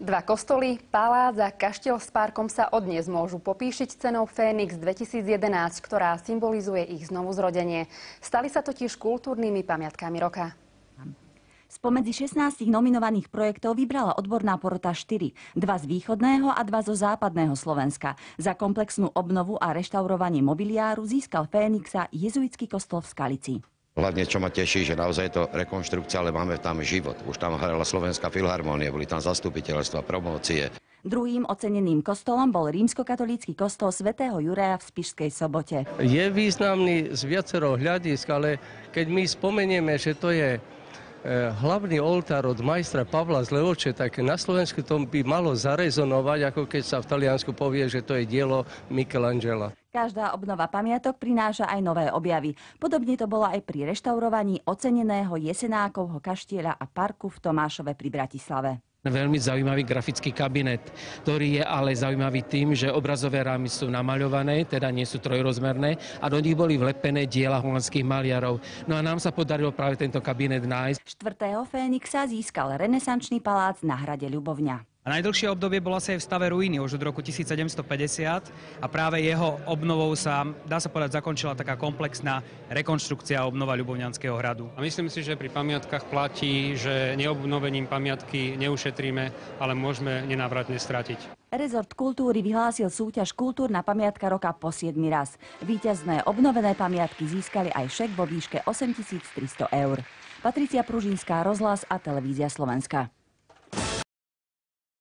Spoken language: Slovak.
Dva kostoly, palác a kaštiel s parkom sa odnes môžu popíšiť cenou Fénix 2011, ktorá symbolizuje ich znovuzrodenie. Stali sa totiž kultúrnymi pamiatkami roka. Spomedzi 16 nominovaných projektov vybrala odborná porota 4, 2 z východného a 2 zo západného Slovenska. Za komplexnú obnovu a reštaurovanie mobiliáru získal Fénixa jezuitský kostol v Skalici. Hlavne, čo ma teší, že naozaj je to rekonštrukcia, ale máme tam život. Už tam hrala Slovenská filharmónia, boli tam zastupiteľstva, promócie. Druhým oceneným kostolom bol rímskokatolícky kostol svätého Juraja v Spišskej Sobote. Je významný z viacero hľadisk, ale keď my spomenieme, že to je hlavný oltár od majstra Pavla z Levoče, tak na Slovensku to by malo zarezonovať, ako keď sa v Taliansku povie, že to je dielo Michelangela. Každá obnova pamiatok prináša aj nové objavy. Podobne to bolo aj pri reštaurovaní oceneného Jesenákovho kaštieľa a parku v Tomášove pri Bratislave. Veľmi zaujímavý grafický kabinet, ktorý je ale zaujímavý tým, že obrazové rámy sú namaľované, teda nie sú trojrozmerné a do nich boli vlepené diela holandských maliarov. No a nám sa podarilo práve tento kabinet nájsť. 4. Fénixa získal renesančný palác na hrade Ľubovňa. A najdlhšie obdobie bol asi aj v stave ruiny už od roku 1750 a práve jeho obnovou sa, dá sa povedať, zakončila taká komplexná rekonštrukcia a obnova Ľubovňanského hradu. A myslím si, že pri pamiatkách platí, že neobnovením pamiatky neušetríme, ale môžeme nenávratne stratiť. Rezort kultúry vyhlásil súťaž Kultúrna pamiatka roka po 7. raz. Víťazné obnovené pamiatky získali aj šek vo výške 8 300 eur. Patricia Pružinská, Rozhlas a Televízia Slovenska.